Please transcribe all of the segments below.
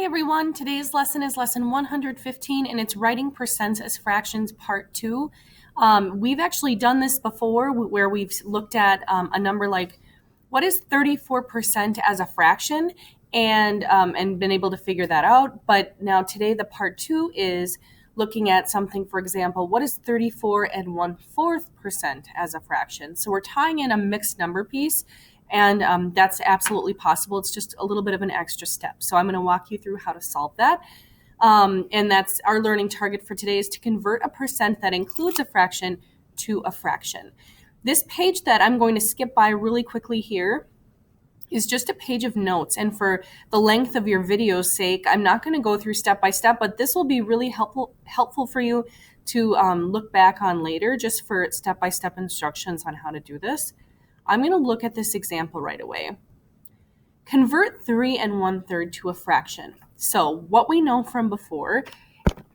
Hi everyone, today's lesson is lesson 115 and it's writing percents as fractions part 2. We've actually done this before where we've looked at a number like what is 34% as a fraction and been able to figure that out. But now today the part 2 is looking at something, for example, what is 34 and 1/4% as a fraction? So we're tying in a mixed number piece. And that's absolutely possible. It's just a little bit of an extra step. So I'm going to walk you through how to solve that. And that's our learning target for today is to convert a percent that includes a fraction to a fraction. This page that I'm going to skip by really quickly here is just a page of notes. And for the length of your video's sake, I'm not going to go through step by step, but this will be really helpful for you to look back on later, just for step-by-step instructions on how to do this. I'm going to look at this example right away. Convert 3 1/3 to a fraction. So what we know from before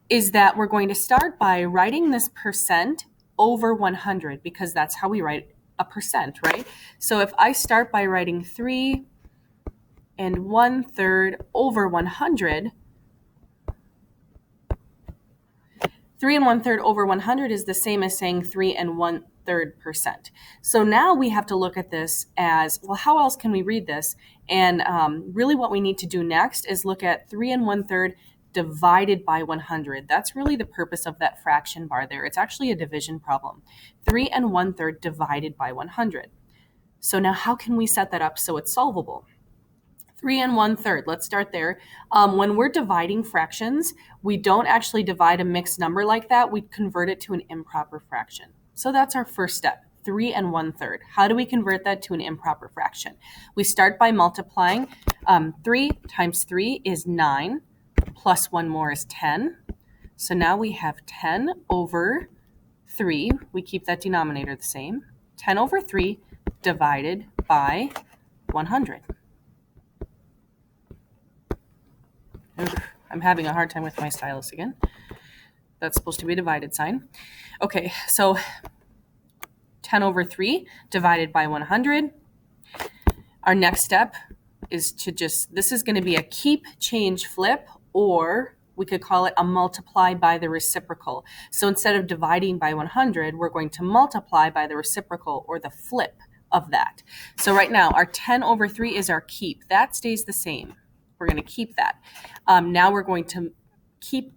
is that we're going to start by writing this percent over 100 because that's how we write a percent, right? So if I start by writing 3 1/3 over 100, 3 1/3 over 100 is the same as saying 3 1/3%. So now we have to look at this as, well, how else can we read this? And really what we need to do next is look at 3 1/3 divided by 100. That's really the purpose of that fraction bar there. It's actually a division problem. 3 1/3 divided by 100. So now how can we set that up so it's solvable? 3 1/3, let's start there. When we're dividing fractions, we don't actually divide a mixed number like that. We convert it to an improper fraction. So that's our first step, 3 1/3. How do we convert that to an improper fraction? We start by multiplying. 3 times 3 is 9, plus 1 more is 10. So now we have 10 over 3. We keep that denominator the same. 10 over 3 divided by 100. I'm having a hard time with my stylus again. That's supposed to be a divided sign. Okay, so 10 over 3 divided by 100. Our next step is to this is going to be a keep, change, flip, or we could call it a multiply by the reciprocal. So instead of dividing by 100, we're going to multiply by the reciprocal or the flip of that. So right now, our 10 over 3 is our keep. That stays the same. We're going to keep that. Now we're going to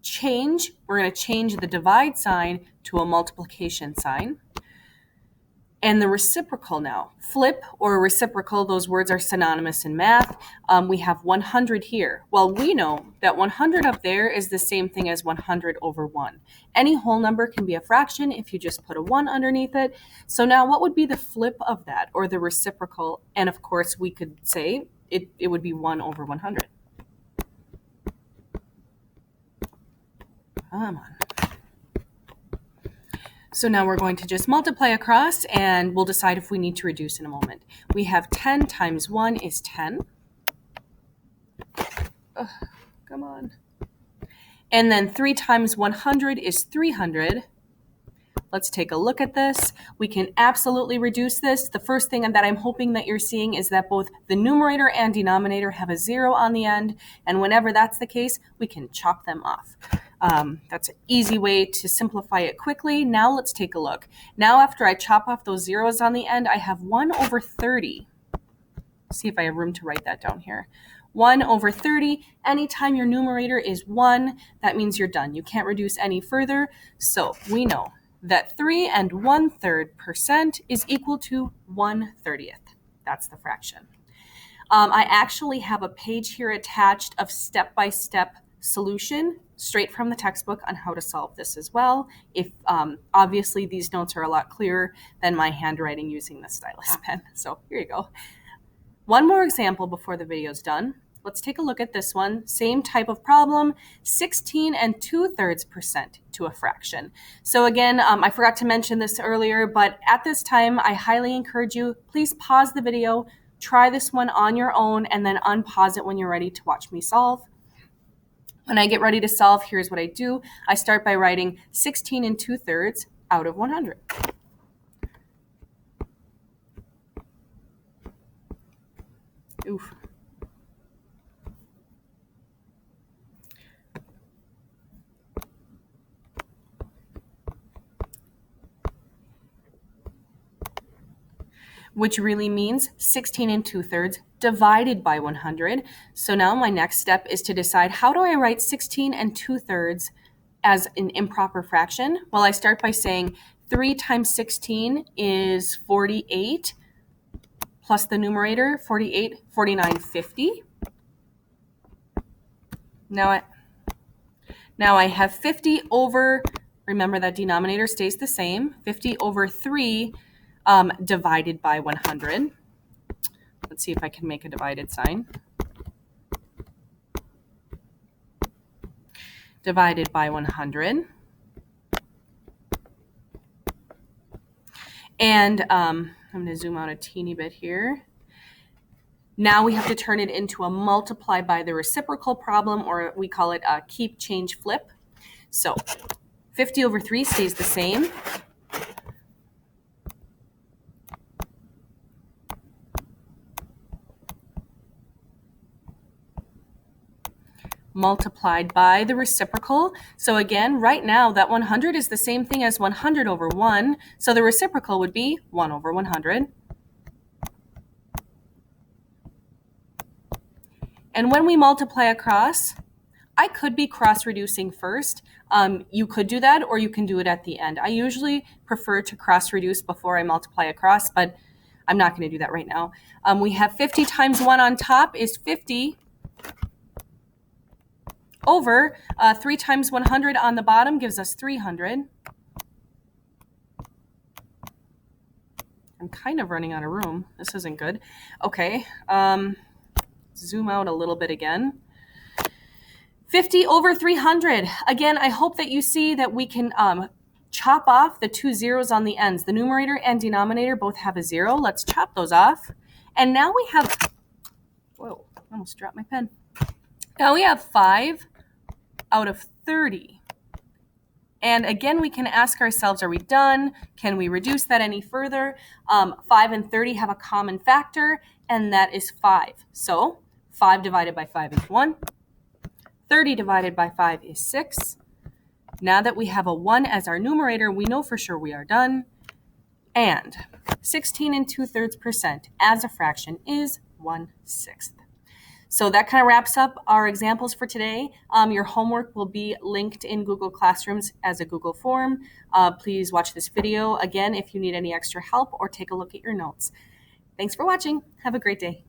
change. We're going to change the divide sign to a multiplication sign. And the reciprocal now. Flip or reciprocal, those words are synonymous in math. We have 100 here. Well, we know that 100 up there is the same thing as 100 over 1. Any whole number can be a fraction if you just put a 1 underneath it. So now what would be the flip of that, or the reciprocal? And of course, we could say it would be 1 over 100. Come on. So now we're going to just multiply across and we'll decide if we need to reduce in a moment. We have 10 times 1 is 10. Ugh, come on. And then 3 times 100 is 300. Let's take a look at this. We can absolutely reduce this. The first thing that I'm hoping that you're seeing is that both the numerator and denominator have a 0 on the end. And whenever that's the case, we can chop them off. That's an easy way to simplify it quickly. Now let's take a look. Now after I chop off those zeros on the end, I have 1 over 30. See if I have room to write that down here. 1 over 30. Anytime your numerator is 1, that means you're done. You can't reduce any further. So we know that 3 1/3% is equal to 1/30. That's the fraction. I actually have a page here attached of step-by-step solution straight from the textbook on how to solve this as well. If obviously these notes are a lot clearer than my handwriting using the stylus pen. So here you go. One more example before the video's done. Let's take a look at this one. Same type of problem, 16 2/3% to a fraction. So again, I forgot to mention this earlier, but at this time, I highly encourage you, please pause the video, try this one on your own, and then unpause it when you're ready to watch me solve. When I get ready to solve, here's what I do. I start by writing 16 2/3 out of 100. Oof. which really means 16 and 2/3 divided by 100. So now my next step is to decide, how do I write 16 and 2/3 as an improper fraction? Well, I start by saying 3 times 16 is 48, plus the numerator, 48, 49, 50. Now I have 50 over, remember that denominator stays the same, 50 over 3 divided by 100. Let's see if I can make a divided sign. Divided by 100. And I'm going to zoom out a teeny bit here. Now we have to turn it into a multiply by the reciprocal problem, or we call it a keep, change, flip. So 50 over 3 stays the same. Multiplied by the reciprocal. So again, right now that 100 is the same thing as 100 over 1. So the reciprocal would be 1 over 100. And when we multiply across, I could be cross-reducing first. You could do that, or you can do it at the end. I usually prefer to cross-reduce before I multiply across, but I'm not going to do that right now. We have 50 times 1 on top is 50 over 3 times 100 on the bottom gives us 300. I'm kind of running out of room. This isn't good. Okay, zoom out a little bit again. 50 over 300. Again, I hope that you see that we can chop off the 2 zeros on the ends. The numerator and denominator both have a 0. Let's chop those off. And now we have, whoa, I almost dropped my pen. Now we have 5 out of 30. And again, we can ask ourselves, are we done? Can we reduce that any further? 5 and 30 have a common factor, and that is 5. So 5 divided by 5 is 1. 30 divided by 5 is 6. Now that we have a 1 as our numerator, we know for sure we are done. And 16 and 2/3% as a fraction is 1/6. So that kind of wraps up our examples for today. Your homework will be linked in Google Classrooms as a Google form. Please watch this video again if you need any extra help, or take a look at your notes. Thanks for watching. Have a great day.